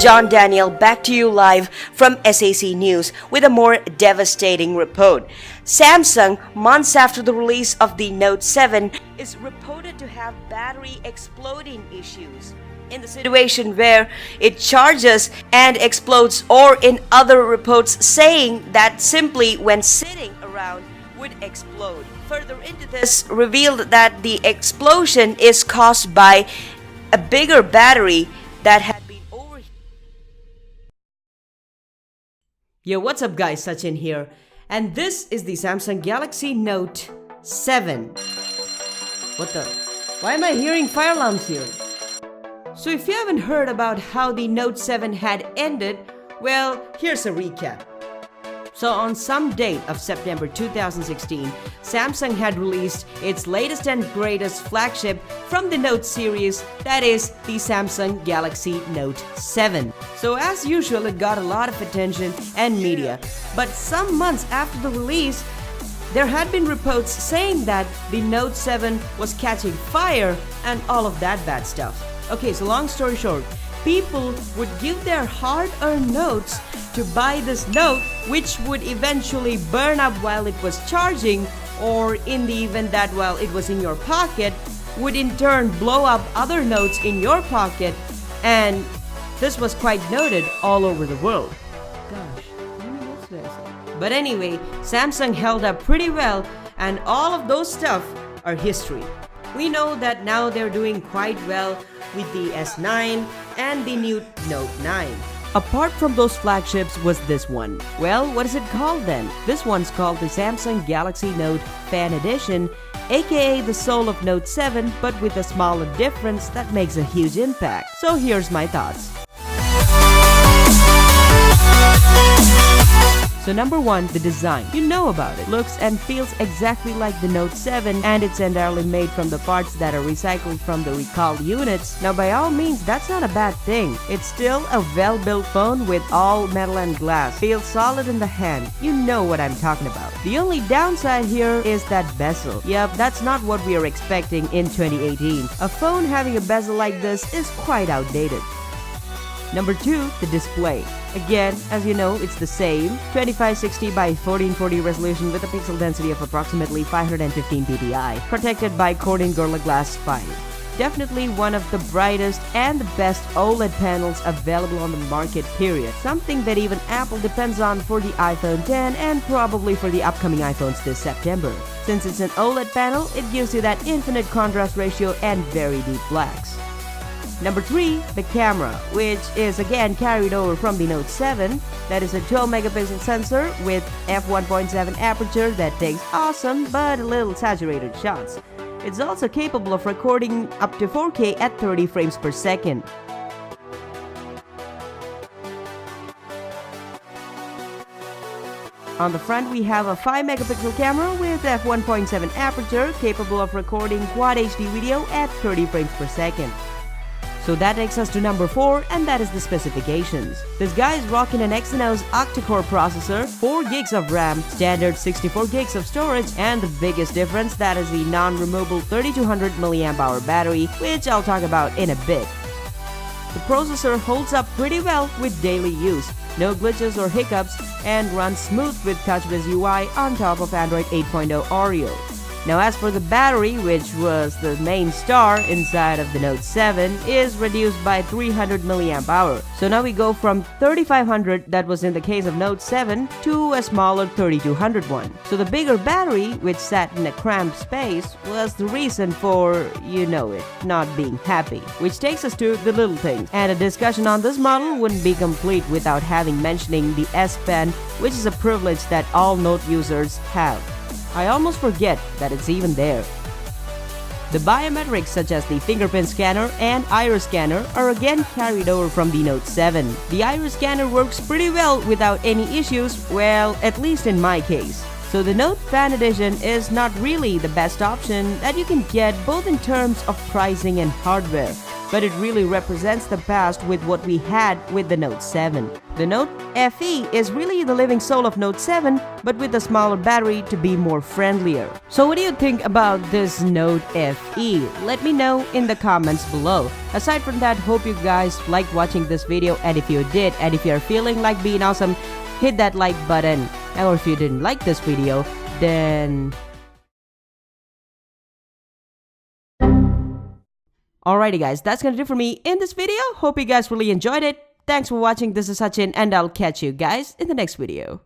John Daniel back to you live from SAC News with a more devastating report. Samsung, months after the release of the Note 7, is reported to have battery exploding issues. In the situation where it charges and explodes, or in other reports saying that simply when sitting around would explode. Further into this, revealed that the explosion is caused by a bigger battery that had been overheated. Yo, what's up guys, Sachin here, and this is the Samsung Galaxy Note 7. What the? Why am I hearing fire alarms here? So if you haven't heard about how the Note 7 had ended, well, here's a recap. So on some date of September 2016, Samsung had released its latest and greatest flagship from the Note series, that is the Samsung Galaxy Note 7. So as usual, it got a lot of attention and media. But some months after the release, there had been reports saying that the Note 7 was catching fire and all of that bad stuff. Okay, so long story short, people would give their hard-earned notes to buy this note, which would eventually burn up while it was charging, or in the event that while it was in your pocket, would in turn blow up other notes in your pocket, and this was quite noted all over the world. Gosh, what's this? But anyway, Samsung held up pretty well, and all of those stuff are history. We know that now they're doing quite well with the S9 and the new Note 9. Apart from those flagships was this one. Well, what is it called then? This one's called the Samsung Galaxy Note Fan Edition, aka the soul of Note 7, but with a smaller difference that makes a huge impact. So here's my thoughts. So number one, the design. You know about it. Looks and feels exactly like the Note 7, and it's entirely made from the parts that are recycled from the recalled units. Now by all means, that's not a bad thing. It's still a well-built phone with all metal and glass. Feels solid in the hand. You know what I'm talking about. The only downside here is that bezel. Yep, that's not what we are expecting in 2018. A phone having a bezel like this is quite outdated. Number 2, the display. Again, as you know, it's the same 2560 by 1440 resolution with a pixel density of approximately 515 ppi, protected by Corning Gorilla Glass 5. Definitely one of the brightest and the best OLED panels available on the market, period. Something that even Apple depends on for the iPhone 10 and probably for the upcoming iPhones this September. Since it's an OLED panel, it gives you that infinite contrast ratio and very deep blacks. Number 3, the camera, which is again carried over from the Note 7. That is a 12 megapixel sensor with f1.7 aperture that takes awesome but a little saturated shots. It's also capable of recording up to 4K at 30 frames per second. On the front, we have a 5 megapixel camera with f1.7 aperture capable of recording Quad HD video at 30 frames per second. So that takes us to number 4, and that is the specifications. This guy is rocking an Exynos octa-core processor, 4 gigs of RAM, standard 64 gigs of storage, and the biggest difference, that is the non-removable 3200 mAh battery, which I'll talk about in a bit. The processor holds up pretty well with daily use, no glitches or hiccups, and runs smooth with TouchWiz UI on top of Android 8.0 Oreo. Now as for the battery, which was the main star inside of the Note 7, is reduced by 300 mAh. So now we go from 3500 that was in the case of Note 7 to a smaller 3200 one. So the bigger battery, which sat in a cramped space, was the reason for, you know it, not being happy. Which takes us to the little things. And a discussion on this model wouldn't be complete without having mentioning the S Pen, which is a privilege that all Note users have. I almost forget that it's even there. The biometrics such as the fingerprint scanner and iris scanner are again carried over from the Note 7. The iris scanner works pretty well without any issues, well, at least in my case. So the Note Fan Edition is not really the best option that you can get both in terms of pricing and hardware. but it really represents the past with what we had with the Note 7. The Note FE is really the living soul of Note 7, but with a smaller battery to be more friendlier. So what do you think about this Note FE? Let me know in the comments below. Aside from that, hope you guys liked watching this video, and if you did, and if you're feeling like being awesome, hit that like button. Or if you didn't like this video, then... Alrighty guys, that's gonna do it for me in this video. Hope you guys really enjoyed it. Thanks for watching. This is Sachin, and I'll catch you guys in the next video.